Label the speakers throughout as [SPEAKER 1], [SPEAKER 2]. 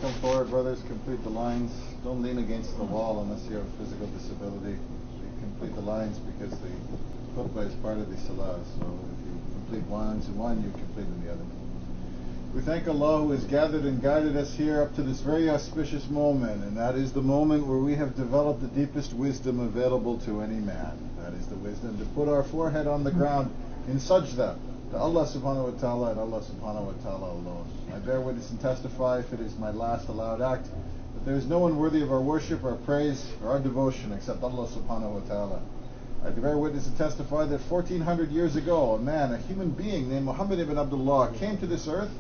[SPEAKER 1] come forward, brothers, complete the lines. Don't lean against the wall unless you have physical disability. You complete the lines because the khutbah is part of the salah. So if you complete lines in one, you complete in the other. We thank Allah who has gathered and guided us here up to this very auspicious moment, and that is the moment where we have developed the deepest wisdom available to any man. That is the wisdom to put our forehead on the ground in sajda to Allah subhanahu wa ta'ala and Allah subhanahu wa ta'ala alone. I bear witness and testify, if it is my last allowed act, that there is no one worthy of our worship, our praise, or our devotion except Allah subhanahu wa ta'ala. I bear witness and testify that 1400 years ago, a man, a human being named Muhammad ibn Abdullah came to this earth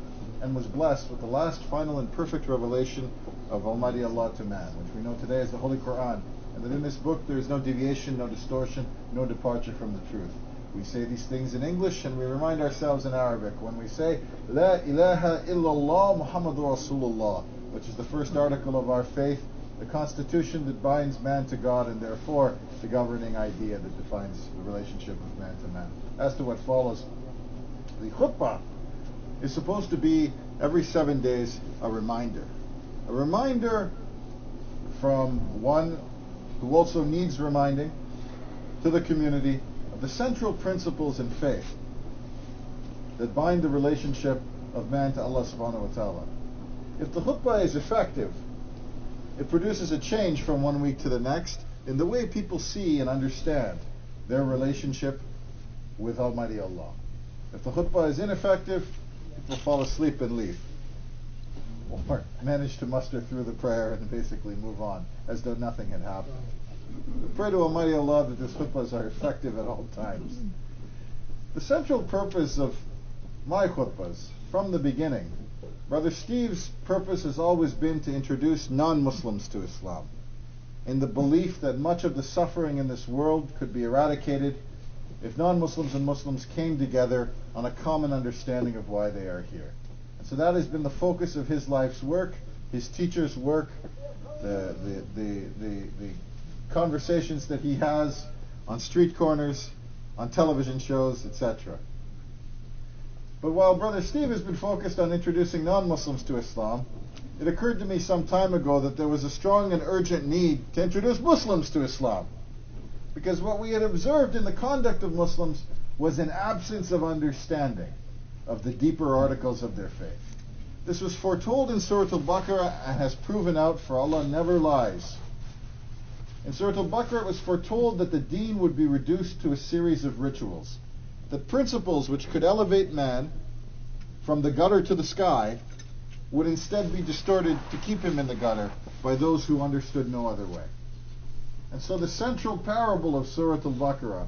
[SPEAKER 1] and was blessed with the last, final, and perfect revelation of Almighty Allah to man, which we know today as the Holy Quran, and that in this book there is no deviation, no distortion, no departure from the truth. We say these things in English and we remind ourselves in Arabic when we say La ilaha illallah Muhammadur Rasulullah, which is the first article of our faith, the constitution that binds man to God, and therefore the governing idea that defines the relationship of man to man. As to what follows, the khutbah is supposed to be every 7 days a reminder. A reminder from one who also needs reminding to the community of the central principles in faith that bind the relationship of man to Allah subhanahu wa ta'ala. If the khutbah is effective, it produces a change from one week to the next in the way people see and understand their relationship with Almighty Allah. If the khutbah is ineffective, people fall asleep and leave, or manage to muster through the prayer and basically move on as though nothing had happened. We pray to Almighty Allah that these khutbahs are effective at all times. The central purpose of my khutbahs from the beginning, Brother Steve's purpose has always been to introduce non-Muslims to Islam, in the belief that much of the suffering in this world could be eradicated if non-Muslims and Muslims came together on a common understanding of why they are here. And so that has been the focus of his life's work, his teacher's work, the conversations that he has on street corners, on television shows, etc. But while Brother Steve has been focused on introducing non-Muslims to Islam, it occurred to me some time ago that there was a strong and urgent need to introduce Muslims to Islam. Because what we had observed in the conduct of Muslims was an absence of understanding of the deeper articles of their faith. This was foretold in Surah Al-Baqarah and has proven out, for Allah never lies. In Surah Al-Baqarah it was foretold that the deen would be reduced to a series of rituals. That principles which could elevate man from the gutter to the sky would instead be distorted to keep him in the gutter by those who understood no other way. And so the central parable of Surah Al-Baqarah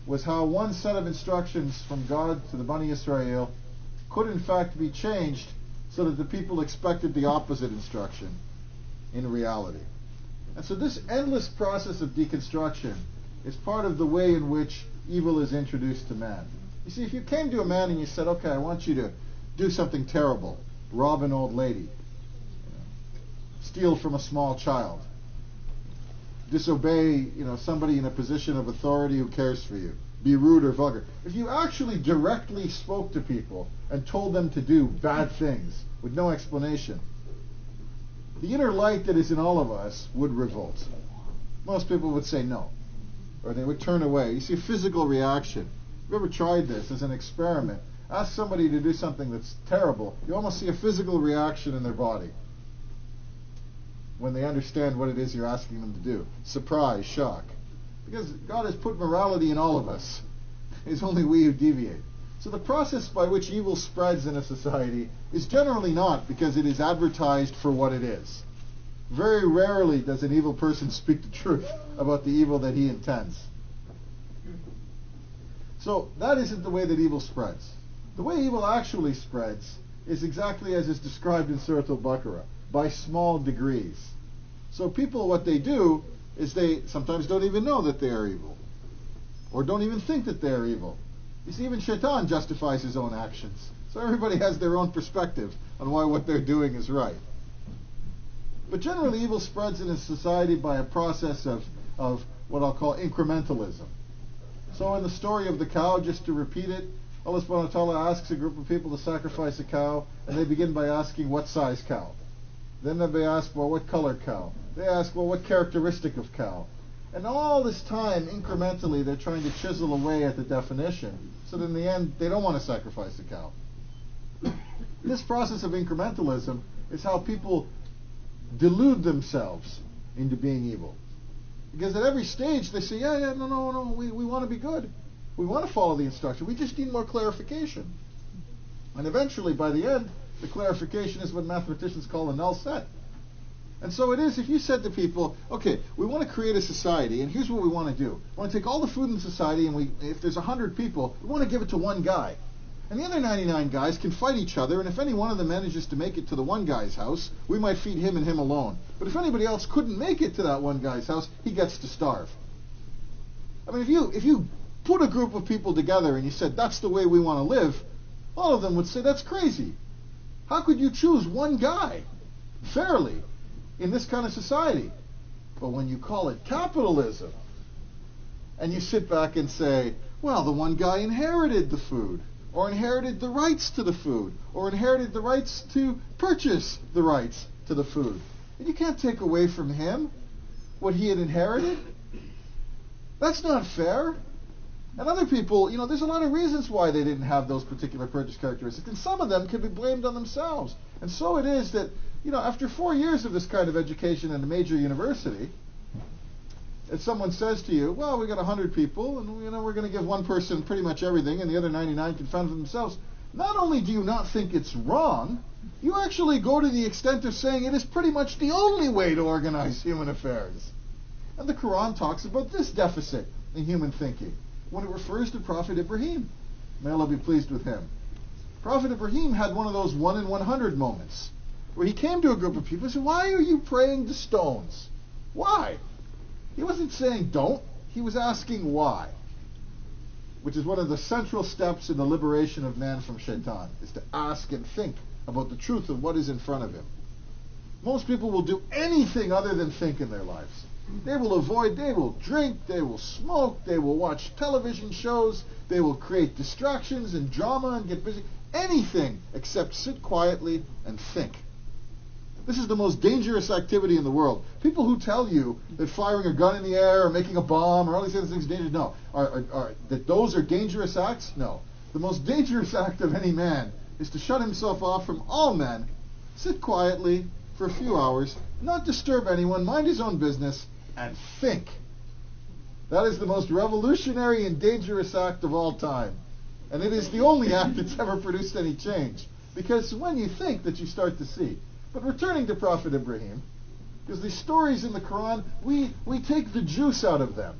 [SPEAKER 1] was how one set of instructions from God to the Bani Israel could in fact be changed so that the people expected the opposite instruction in reality. And so this endless process of deconstruction is part of the way in which evil is introduced to man. You see, if you came to a man and you said, okay, I want you to do something terrible, rob an old lady, steal from a small child, disobey, somebody in a position of authority who cares for you, be rude or vulgar. If you actually directly spoke to people and told them to do bad things with no explanation, the inner light that is in all of us would revolt. Most people would say no, or they would turn away. You see, physical reaction. If you've ever tried this as an experiment, ask somebody to do something that's terrible, you almost see a physical reaction in their body when they understand what it is you're asking them to do. Surprise, shock. Because God has put morality in all of us. It's only we who deviate. So the process by which evil spreads in a society is generally not because it is advertised for what it is. Very rarely does an evil person speak the truth about the evil that he intends. So that isn't the way that evil spreads. The way evil actually spreads is exactly as is described in Surah Al-Baqarah, by small degrees. So people, what they do is they sometimes don't even know that they are evil, or don't even think that they are evil. You see, even Shaitan justifies his own actions. So everybody has their own perspective on why what they're doing is right. But generally evil spreads in a society by a process of what I'll call incrementalism. So in the story of the cow, just to repeat it, Allah subhanahu wa ta'ala asks a group of people to sacrifice a cow, and they begin by asking, what size cow? Then they ask, well, what color cow? They ask, well, what characteristic of cow? And all this time, incrementally, they're trying to chisel away at the definition, so that in the end, they don't want to sacrifice the cow. This process of incrementalism is how people delude themselves into being evil. Because at every stage, they say, no, we want to be good. We want to follow the instruction. We just need more clarification. And eventually, by the end, the clarification is what mathematicians call a null set. And so it is, if you said to people, okay, we want to create a society, and here's what we want to do. We want to take all the food in society, and if there's 100 people, we want to give it to one guy. And the other 99 guys can fight each other, and if any one of them manages to make it to the one guy's house, we might feed him and him alone. But if anybody else couldn't make it to that one guy's house, he gets to starve. I mean, if you put a group of people together and you said, that's the way we want to live, all of them would say, that's crazy. How could you choose one guy fairly in this kind of society? But when you call it capitalism, and you sit back and say, well, the one guy inherited the food, or inherited the rights to the food, or inherited the rights to purchase the rights to the food. And you can't take away from him what he had inherited. That's not fair. And other people, there's a lot of reasons why they didn't have those particular purchase characteristics, and some of them can be blamed on themselves. And so it is that, after 4 years of this kind of education in a major university, if someone says to you, well, we got 100 people, and we're going to give one person pretty much everything, and the other 99 can fend for themselves, not only do you not think it's wrong, you actually go to the extent of saying it is pretty much the only way to organize human affairs. And the Quran talks about this deficit in human thinking when it refers to Prophet Ibrahim. May Allah be pleased with him. Prophet Ibrahim had one of those 1 in 100 moments where he came to a group of people and said, why are you praying to stones? Why? He wasn't saying don't. He was asking why. Which is one of the central steps in the liberation of man from shaitan, is to ask and think about the truth of what is in front of him. Most people will do anything other than think in their lives. They will drink, they will smoke, they will watch television shows, they will create distractions and drama and get busy. Anything except sit quietly and think. This is the most dangerous activity in the world. People who tell you that firing a gun in the air or making a bomb or all these other things are dangerous, no. That those are dangerous acts? No. The most dangerous act of any man is to shut himself off from all men, sit quietly for a few hours, not disturb anyone, mind his own business, and think. That is the most revolutionary and dangerous act of all time. And it is the only act that's ever produced any change. Because when you think that you start to see. But returning to Prophet Ibrahim, because these stories in the Quran, we take the juice out of them.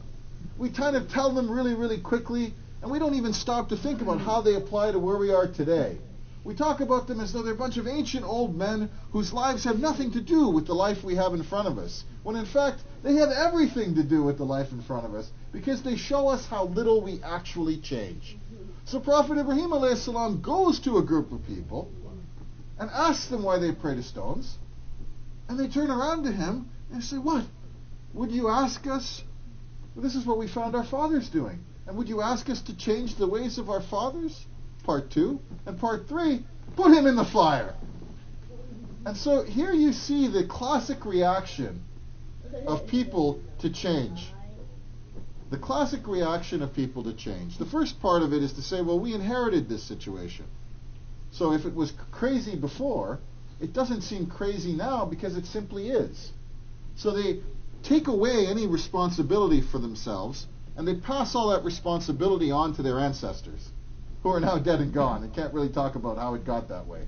[SPEAKER 1] We kind of tell them really, really quickly, and we don't even stop to think about how they apply to where we are today. We talk about them as though they're a bunch of ancient old men whose lives have nothing to do with the life we have in front of us, when in fact they have everything to do with the life in front of us, because they show us how little we actually change. So Prophet Ibrahim a.s. goes to a group of people and asks them why they pray to stones, and they turn around to him and say, what? Would you ask us? Well, this is what we found our fathers doing. And would you ask us to change the ways of our fathers? Part 2. And part 3, put him in the fire. And so here you see the classic reaction of people to change. The classic reaction of people to change. The first part of it is to say, well, we inherited this situation. So if it was crazy before, it doesn't seem crazy now because it simply is. So they take away any responsibility for themselves, and they pass all that responsibility on to their ancestors, who are now dead and gone and can't really talk about how it got that way.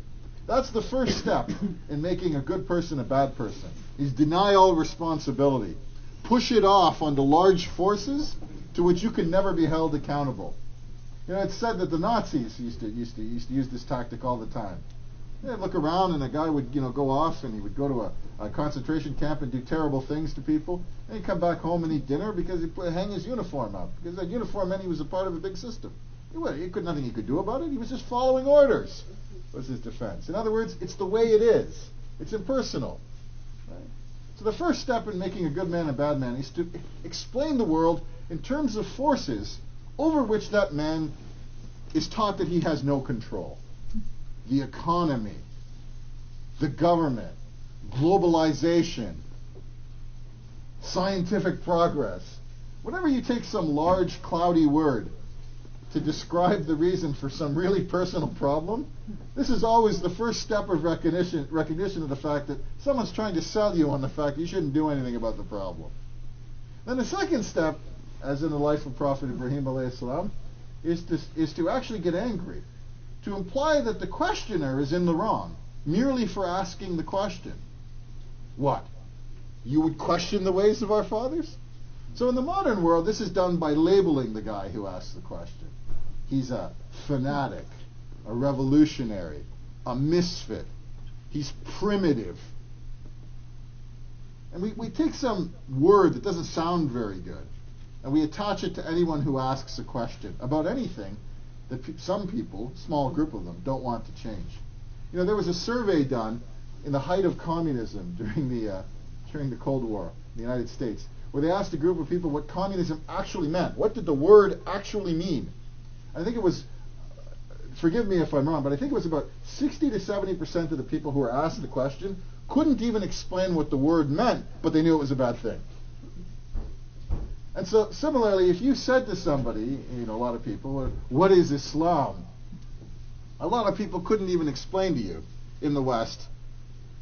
[SPEAKER 1] That's the first step in making a good person a bad person, is deny all responsibility. Push it off onto large forces to which you can never be held accountable. It's said that the Nazis used to use this tactic all the time. They'd look around and a guy would go off and he would go to a concentration camp and do terrible things to people. And he'd come back home and eat dinner because he'd hang his uniform up. Because that uniform meant he was a part of a big system. Nothing he could do about it. He was just following orders, was his defense. In other words, it's the way it is. It's impersonal. Right? So the first step in making a good man a bad man is to explain the world in terms of forces over which that man is taught that he has no control. The economy, the government, globalization, scientific progress. Whenever you take some large, cloudy word to describe the reason for some really personal problem, this is always the first step of recognition of the fact that someone's trying to sell you on the fact that you shouldn't do anything about the problem. Then the second step, as in the life of Prophet Ibrahim alayhi salam, is to actually get angry, to imply that the questioner is in the wrong, merely for asking the question. What? You would question the ways of our fathers? So in the modern world, this is done by labeling the guy who asks the question. He's a fanatic, a revolutionary, a misfit. He's primitive. And we take some word that doesn't sound very good, and we attach it to anyone who asks a question about anything that some people, small group of them, don't want to change. You know, there was a survey done in the height of communism during the Cold War in the United States, where they asked a group of people what communism actually meant. What did the word actually mean? I think it was, forgive me if I'm wrong, but I think it was about 60 to 70% of the people who were asked the question couldn't even explain what the word meant, but they knew it was a bad thing. And so, similarly, if you said to somebody, a lot of people, what is Islam? A lot of people couldn't even explain to you in the West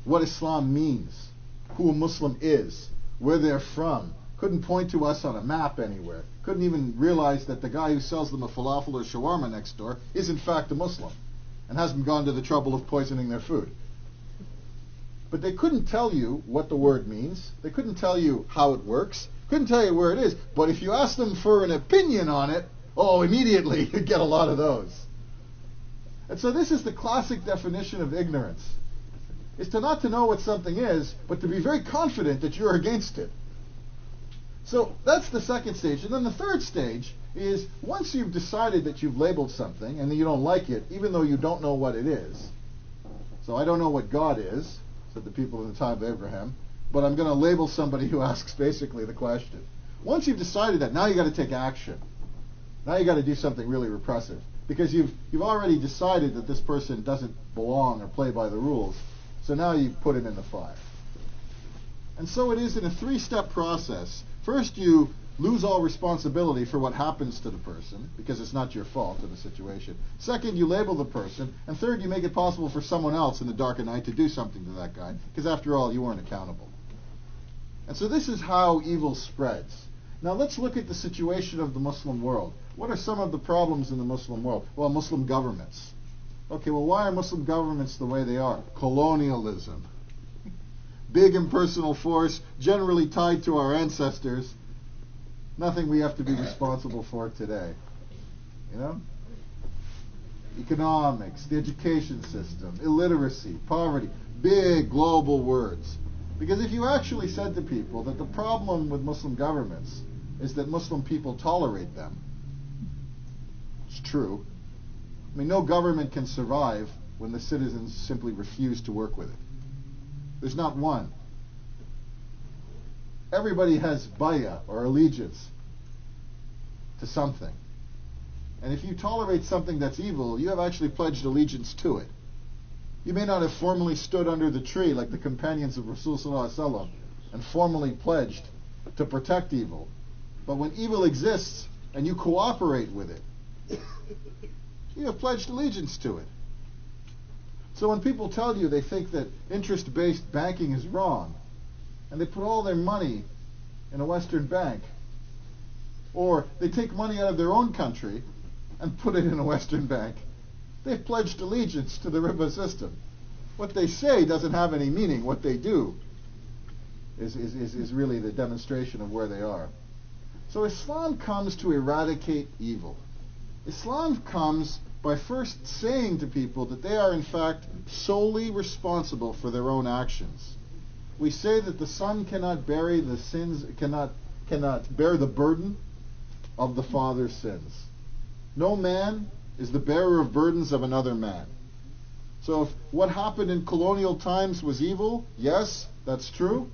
[SPEAKER 1] what Islam means, who a Muslim is, where they're from. Couldn't point to us on a map anywhere. Couldn't even realize that the guy who sells them a falafel or shawarma next door is in fact a Muslim and hasn't gone to the trouble of poisoning their food. But they couldn't tell you what the word means. They couldn't tell you how it works. Couldn't tell you where it is. But if you ask them for an opinion on it, immediately you get a lot of those. And so this is the classic definition of ignorance. It's to not to know what something is, but to be very confident that you're against it. So that's the second stage. And then the third stage is once you've decided that you've labeled something and that you don't like it, even though you don't know what it is. So I don't know what God is, said the people in the time of Abraham, but I'm going to label somebody who asks basically the question. Once you've decided that, now you've got to take action. Now you've got to do something really repressive. Because you've already decided that this person doesn't belong or play by the rules. So now you put him in the fire. And so it is in a three-step process. First, you lose all responsibility for what happens to the person, because it's not your fault in the situation. Second, you label the person. And third, you make it possible for someone else in the dark of night to do something to that guy, because after all, you weren't accountable. And so this is how evil spreads. Now let's look at the situation of the Muslim world. What are some of the problems in the Muslim world? Well, Muslim governments. Okay, well, why are Muslim governments the way they are? Colonialism. Big impersonal force, generally tied to our ancestors. Nothing we have to be responsible for today. Economics, the education system, illiteracy, poverty. Big global words. Because if you actually said to people that the problem with Muslim governments is that Muslim people tolerate them, it's true. I mean, no government can survive when the citizens simply refuse to work with it. There's not one. Everybody has bay'ah, or allegiance, to something. And if you tolerate something that's evil, you have actually pledged allegiance to it. You may not have formally stood under the tree like the companions of Rasul Sallallahu Alaihi Wasallam and formally pledged to protect evil. But when evil exists and you cooperate with it, you have pledged allegiance to it. So when people tell you they think that interest-based banking is wrong, and they put all their money in a Western bank, or they take money out of their own country and put it in a Western bank, they've pledged allegiance to the riba system. What they say doesn't have any meaning. What they do is really the demonstration of where they are. So Islam comes to eradicate evil. Islam comes by first saying to people that they are in fact solely responsible for their own actions. We say that the son cannot bury the sins, cannot bear the burden of the father's sins. No man is the bearer of burdens of another man. So if what happened in colonial times was evil, yes, that's true.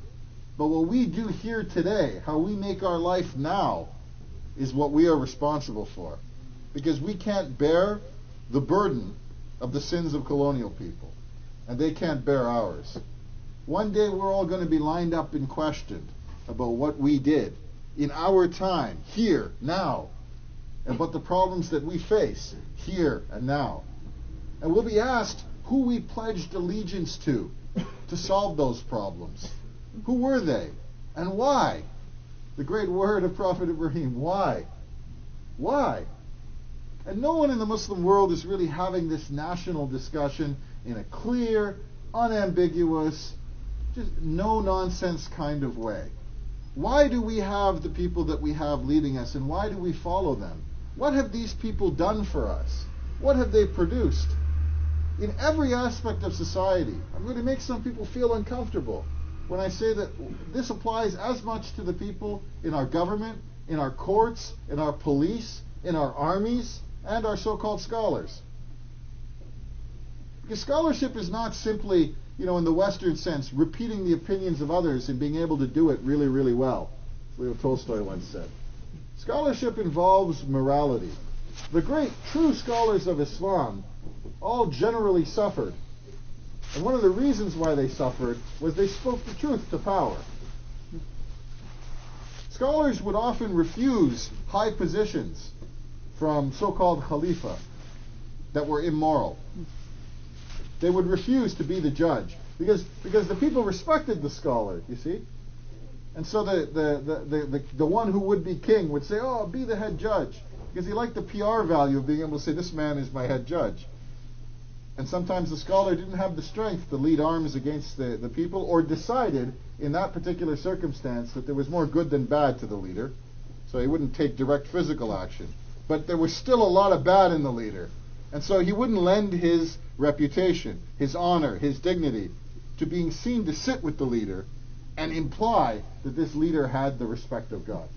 [SPEAKER 1] But what we do here today, how we make our life now, is what we are responsible for. Because we can't bear the burden of the sins of colonial people. And they can't bear ours. One day we're all going to be lined up and questioned about what we did in our time, here, now, and about the problems that we face here and now. And we'll be asked who we pledged allegiance to solve those problems. Who were they? And why? The great word of Prophet Ibrahim. Why? Why? And no one in the Muslim world is really having this national discussion in a clear, unambiguous, just no-nonsense kind of way. Why do we have the people that we have leading us, and why do we follow them? What have these people done for us? What have they produced? In every aspect of society, I'm going to make some people feel uncomfortable when I say that this applies as much to the people in our government, in our courts, in our police, in our armies, and our so-called scholars. Because scholarship is not simply, in the Western sense, repeating the opinions of others and being able to do it really, really well. Leo Tolstoy once said. Scholarship involves morality. The great true scholars of Islam all generally suffered. And one of the reasons why they suffered was they spoke the truth to power. Scholars would often refuse high positions from so-called khalifa that were immoral. They would refuse to be the judge because the people respected the scholar, you see. And so the one who would be king would say, "Oh, be the head judge," because he liked the PR value of being able to say, "This man is my head judge." And sometimes the scholar didn't have the strength to lead arms against the people, or decided in that particular circumstance that there was more good than bad to the leader, so he wouldn't take direct physical action. But there was still a lot of bad in the leader, and so he wouldn't lend his reputation, his honor, his dignity to being seen to sit with the leader and imply that this leader had the respect of God.